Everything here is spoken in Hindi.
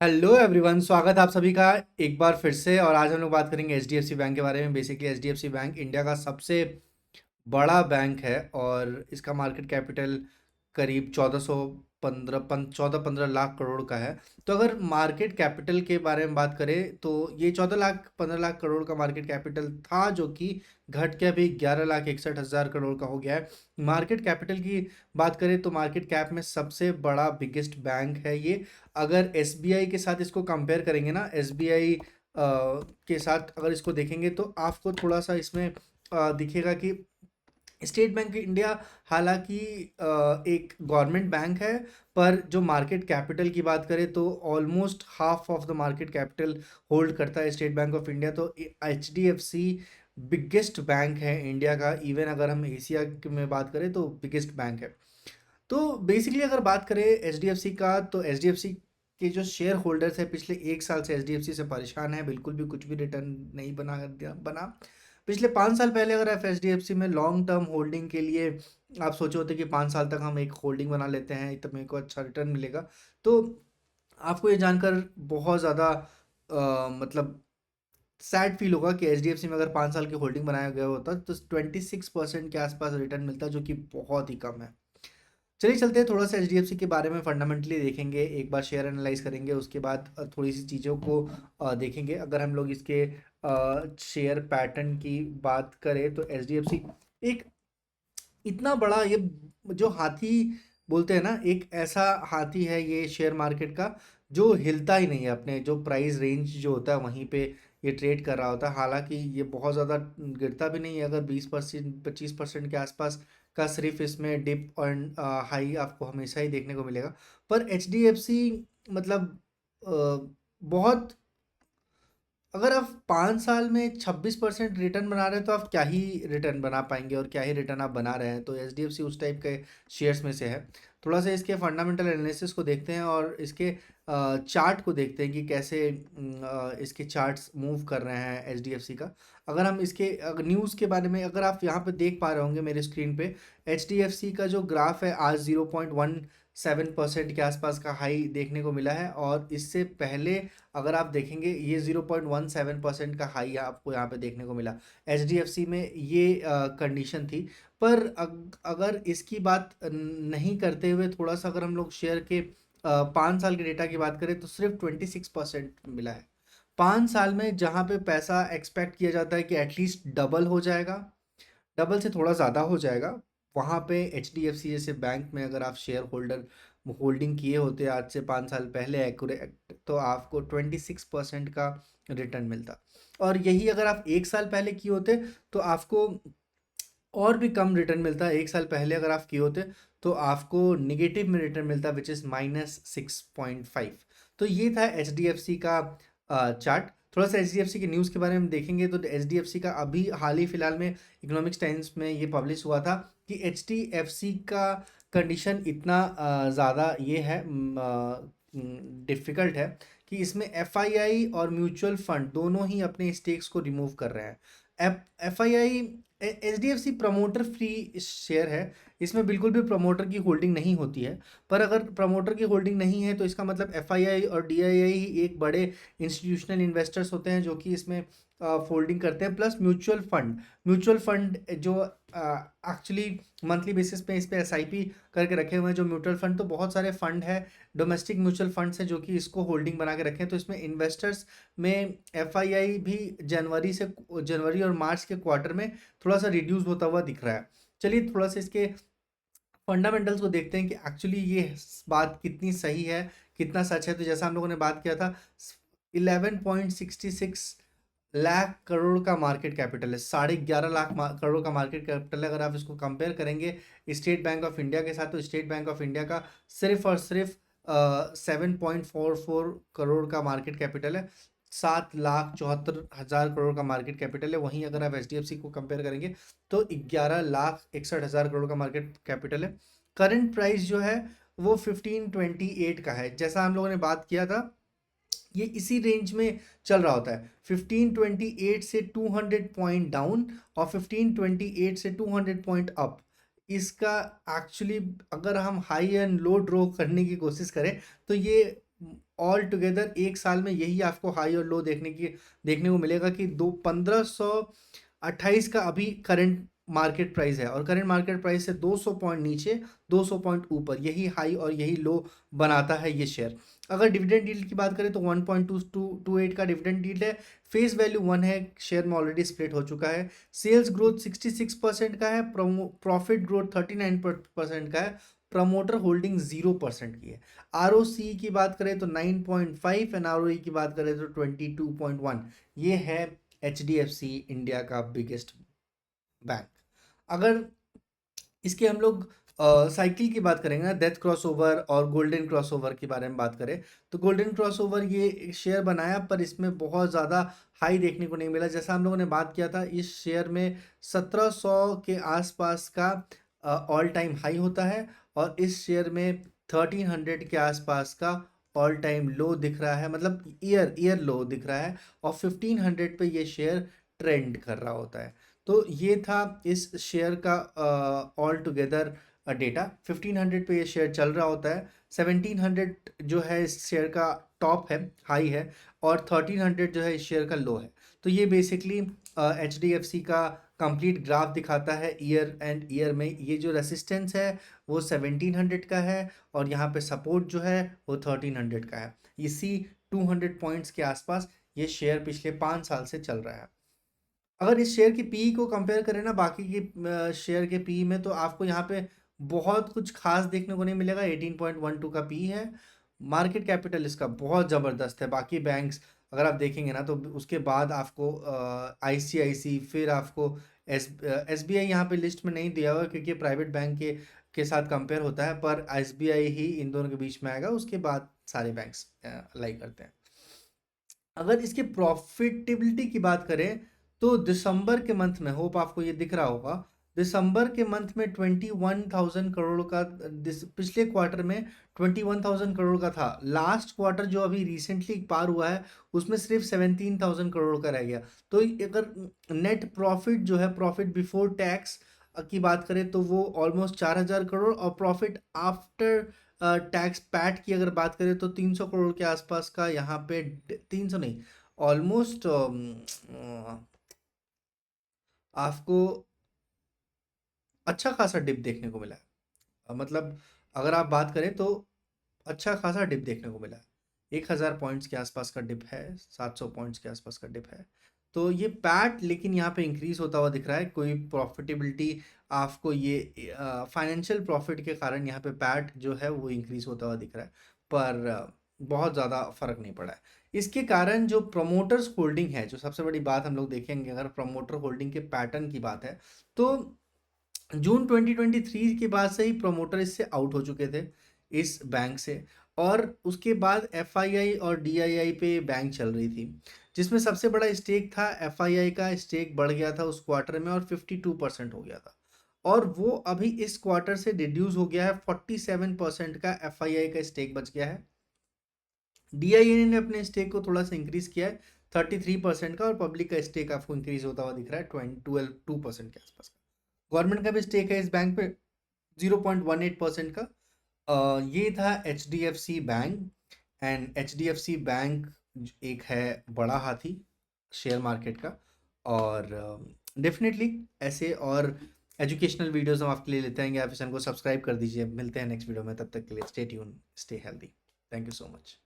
हेलो एवरीवन, स्वागत है आप सभी का एक बार फिर से। और आज हम लोग बात करेंगे एचडीएफसी बैंक के बारे में। बेसिकली एचडीएफसी बैंक इंडिया का सबसे बड़ा बैंक है और इसका मार्केट कैपिटल करीब 14-15 लाख करोड़ का है। तो अगर मार्केट कैपिटल के बारे में बात करें तो ये 14 लाख 15 लाख करोड़ का मार्केट कैपिटल था, जो कि घट के अभी 11,61,000 करोड़ का हो गया है। मार्केट कैपिटल की बात करें तो मार्केट कैप में सबसे बड़ा बिगेस्ट बैंक है ये। अगर एसबीआई के साथ इसको कंपेयर करेंगे ना, एसबीआई के साथ अगर इसको देखेंगे तो आपको थोड़ा सा इसमें दिखेगा कि स्टेट बैंक ऑफ इंडिया हालांकि एक गवर्नमेंट बैंक है, पर जो मार्केट कैपिटल की बात करें तो almost half of the market capital hold करता है स्टेट बैंक ऑफ इंडिया। तो H D F C biggest bank है इंडिया का। इवन अगर हम एशिया में बात करें तो बिगेस्ट बैंक है। तो बेसिकली अगर बात करें एचडीएफसी का, तो एचडीएफसी के जो शेयर होल्डर्स है पिछले एक साल से एचडीएफसी से परेशान है। बिल्कुल भी कुछ भी रिटर्न नहीं बना। पिछले 5 साल पहले अगर आप एचडीएफसी में लॉन्ग टर्म होल्डिंग के लिए आप सोचे होते कि 5 साल तक हम एक होल्डिंग बना लेते हैं तब मेरे को अच्छा रिटर्न मिलेगा, तो आपको ये जानकर बहुत ज़्यादा मतलब सैड फील होगा कि एचडीएफसी में अगर 5 साल की होल्डिंग बनाया गया होता तो 26% के आसपास रिटर्न मिलता, जो कि बहुत ही कम है। चलिए चलते हैं, थोड़ा सा एचडीएफसी के बारे में फंडामेंटली देखेंगे, एक बार शेयर एनालाइज करेंगे, उसके बाद थोड़ी सी चीज़ों को देखेंगे। अगर हम लोग इसके शेयर पैटर्न की बात करें तो एचडीएफसी एक इतना बड़ा ये जो हाथी बोलते हैं ना, एक ऐसा हाथी है ये शेयर मार्केट का, जो हिलता ही नहीं है। अपने जो प्राइस रेंज जो होता है वहीं पे ये ट्रेड कर रहा होता है। हालांकि ये बहुत ज़्यादा गिरता भी नहीं है, अगर 20% 25% के आसपास का सिर्फ इसमें डिप और हाई आपको हमेशा ही देखने को मिलेगा। पर एच डी एफ सी मतलब बहुत, अगर आप 5 साल में 26% रिटर्न बना रहे हैं तो आप क्या ही रिटर्न बना पाएंगे और क्या ही रिटर्न आप बना रहे हैं। तो एच डी एफ सी उस टाइप के शेयर्स में से है। थोड़ा सा इसके फंडामेंटल एनालिसिस को देखते हैं और इसके चार्ट को देखते हैं कि कैसे इसके चार्ट्स मूव कर रहे हैं एच डी एफ सी का। अगर हम इसके न्यूज़ के बारे में, अगर आप यहाँ पे देख पा रहे होंगे मेरे स्क्रीन पे, एच डी एफ सी का जो ग्राफ है आज 0.17% के आसपास का हाई देखने को मिला है। और इससे पहले अगर आप देखेंगे ये 0.17% का हाई आपको यहाँ पे देखने को मिला। एचडीएफसी में ये कंडीशन थी। पर अगर इसकी बात नहीं करते हुए थोड़ा सा अगर हम लोग शेयर के 5 साल के डेटा की बात करें तो सिर्फ 26% मिला है 5 साल में, जहाँ पे पैसा एक्सपेक्ट किया जाता है कि एटलीस्ट डबल हो जाएगा, डबल से थोड़ा ज़्यादा हो जाएगा। वहाँ पे एच डी एफ सी जैसे बैंक में अगर आप शेयर होल्डर होल्डिंग किए होते आज से 5 साल पहले एक्यूरेट, तो आपको 26% का रिटर्न मिलता। और यही अगर आप एक साल पहले किए होते तो आपको और भी कम रिटर्न मिलता। एक साल पहले अगर आप किए होते तो आपको निगेटिव में रिटर्न मिलता, विच इज़ -6.5। तो ये था एच डी एफ सी का चार्ट। थोड़ा सा एच डी एफ सी की न्यूज़ के बारे में देखेंगे तो एच डी एफ सी का अभी हाल ही फिलहाल में इकोनॉमिक्स टाइम्स में ये पब्लिश हुआ था कि एच डी एफ सी का कंडीशन इतना ज़्यादा ये है, डिफ़िकल्ट है कि इसमें एफ आई आई और म्यूचुअल फंड दोनों ही अपने स्टेक्स को रिमूव कर रहे हैं। F I I H D F C promoter free share है, इसमें बिल्कुल भी प्रमोटर की होल्डिंग नहीं होती है। पर अगर प्रमोटर की होल्डिंग नहीं है तो इसका मतलब एफ आई आई और डी आई आई ही एक बड़े इंस्टीट्यूशनल इन्वेस्टर्स होते हैं जो कि इसमें फोल्डिंग करते हैं। प्लस म्यूचुअल फंड जो एक्चुअली मंथली बेसिस पे इस पे एस आई पी करके रखे हुए हैं। जो म्यूचुअल फंड तो बहुत सारे फंड है, डोमेस्टिक म्यूचुअल फंड्स हैं जो कि इसको होल्डिंग बना के रखे हैं। तो इसमें इन्वेस्टर्स में एफ आई आई भी जनवरी और मार्च के क्वार्टर में थोड़ा सा रिड्यूस होता हुआ दिख रहा है। चलिए थोड़ा सा इसके फंडामेंटल्स को देखते हैं कि एक्चुअली ये बात कितनी सही है, कितना सच है। तो जैसा हम लोगों ने बात किया था, 11.66 लाख करोड़ का मार्केट कैपिटल है, 11.5 लाख करोड़ का मार्केट कैपिटल है। अगर आप इसको कंपेयर करेंगे स्टेट बैंक ऑफ इंडिया के साथ, तो स्टेट बैंक ऑफ इंडिया का सिर्फ और सिर्फ 7.44 करोड़ का मार्केट कैपिटल है, 7,74,000 करोड़ का मार्केट कैपिटल है। वहीं अगर आप एच डी एफ सी को कंपेयर करेंगे तो 11,61,000 करोड़ का मार्केट कैपिटल है। करंट प्राइस जो है वो 1528 का है। जैसा हम लोगों ने बात किया था, ये इसी रेंज में चल रहा होता है, 1528 से 200 पॉइंट डाउन और 1528 से 200 पॉइंट अप। इसका एक्चुअली अगर हम हाई एंड लो ड्रॉ करने की कोशिश करें तो ये ऑल टुगेदर एक साल में यही आपको हाई और लो देखने को मिलेगा कि 1528 का अभी करंट मार्केट प्राइस है, और करंट मार्केट प्राइस से 200 पॉइंट नीचे, 200 पॉइंट ऊपर यही हाई और यही लो बनाता है ये शेयर। अगर डिविडेंड यील्ड की बात करें तो 1.228 का डिविडेंड यील्ड है, फेस वैल्यू 1 है, शेयर में ऑलरेडी स्प्लिट हो चुका है, सेल्स ग्रोथ 66% का है, प्रॉफिट ग्रोथ 39% का है, प्रमोटर होल्डिंग 0% की है। आरओसी की बात करें तो 9.5 एंड आरओई की बात करें तो 22.1। ये है एचडीएफसी इंडिया का बिगेस्ट बैंक। अगर इसके हम लोग साइकिल की बात करेंगे ना, डेथ क्रॉसओवर और गोल्डन क्रॉसओवर के बारे में बात करें तो गोल्डन क्रॉसओवर ये शेयर बनाया पर इसमें बहुत ज़्यादा हाई देखने को नहीं मिला। जैसा हम लोगों ने बात किया था, इस शेयर में 1700 के आसपास का ऑल टाइम हाई होता है, और इस शेयर में 1300 के आसपास का ऑल टाइम लो दिख रहा है, मतलब ईयर लो दिख रहा है, और 1500 पे ये शेयर ट्रेंड कर रहा होता है। तो ये था इस शेयर का ऑल टुगेदर डेटा। 1500 पे ये शेयर चल रहा होता है, 1700 जो है इस शेयर का टॉप है, हाई है, और 1300 जो है इस शेयर का लो है। तो ये basically H D F C का कंप्लीट ग्राफ दिखाता है ईयर एंड ईयर में। ये जो रेसिस्टेंस है वो 1700 का है, और यहाँ पे सपोर्ट जो है वो 1300 का है। इसी 200 पॉइंट्स के आसपास ये शेयर पिछले 5 साल से चल रहा है। अगर इस शेयर की पी को कंपेयर करें ना बाकी के शेयर के पी में, तो आपको यहाँ पे बहुत कुछ खास देखने को नहीं मिलेगा। 18.12 का पी है। मार्केट कैपिटल इसका बहुत ज़बरदस्त है। बाकी बैंक्स अगर आप देखेंगे ना तो उसके बाद आपको आईसीआईसी, फिर आपको एसबीआई यहाँ पे लिस्ट में नहीं दिया हुआ क्योंकि प्राइवेट बैंक के साथ कंपेयर होता है, पर एसबीआई ही इन दोनों के बीच में आएगा, उसके बाद सारे बैंक्स अलाई करते हैं। अगर इसके प्रॉफिटेबिलिटी की बात करें तो दिसंबर के मंथ में, होप आपको ये दिख रहा होगा, दिसंबर के मंथ में 21,000 करोड़ का, पिछले क्वार्टर में 21,000 करोड़ का था। लास्ट क्वार्टर जो अभी रिसेंटली पार हुआ है उसमें सिर्फ 17,000 करोड़ का रह गया। तो अगर नेट प्रॉफिट जो है, प्रॉफिट बिफोर टैक्स की बात करें तो वो ऑलमोस्ट 4,000 करोड़, और प्रॉफिट आफ्टर टैक्स पैट की अगर बात करें तो 300 करोड़ के आसपास का यहाँ पे, 300 नहीं, ऑलमोस्ट आपको अच्छा खासा डिप देखने को मिला है। मतलब अगर आप बात करें तो अच्छा खासा डिप देखने को मिला है। 1,000 पॉइंट्स के आसपास का डिप है, 700 पॉइंट्स के आसपास का डिप है। तो ये पैट लेकिन यहाँ पे इंक्रीज होता हुआ दिख रहा है। कोई प्रॉफिटेबिलिटी आपको ये फाइनेंशियल प्रॉफिट के कारण यहाँ पे पैट जो है वो इंक्रीज होता हुआ दिख रहा है, पर बहुत ज़्यादा फर्क नहीं पड़ा है। इसके कारण जो प्रमोटर्स होल्डिंग है, जो सबसे बड़ी बात हम लोग देखेंगे अगर प्रमोटर होल्डिंग के पैटर्न की बात है, तो जून 2023 के बाद से ही प्रमोटर इससे आउट हो चुके थे इस बैंक से, और उसके बाद एफआईआई और डीआईआई पे बैंक चल रही थी, जिसमें सबसे बड़ा स्टेक था एफआईआई का। स्टेक बढ़ गया था उस क्वार्टर में और 52% हो गया था, और वो अभी इस क्वार्टर से रिड्यूस हो गया है, 47% का एफआईआई का स्टेक बच गया है। डीआईआई ने अपने स्टेक को थोड़ा सा इंक्रीज किया है 33% का, और पब्लिक का स्टेक आपको इंक्रीज होता हुआ दिख रहा है 2% के आसपास। गवर्नमेंट का भी स्टेक है इस बैंक पे 0.18% का। ये था H D F C bank. And H D F C bank एक है बड़ा हाथी शेयर मार्केट का, और डेफिनेटली ऐसे और एजुकेशनल वीडियोस हम आपके लिए लेते आएंगे। आप इस चैनल को सब्सक्राइब कर दीजिए। मिलते हैं नेक्स्ट वीडियो में, तब तक के लिए stay tune, stay healthy. Thank you so much.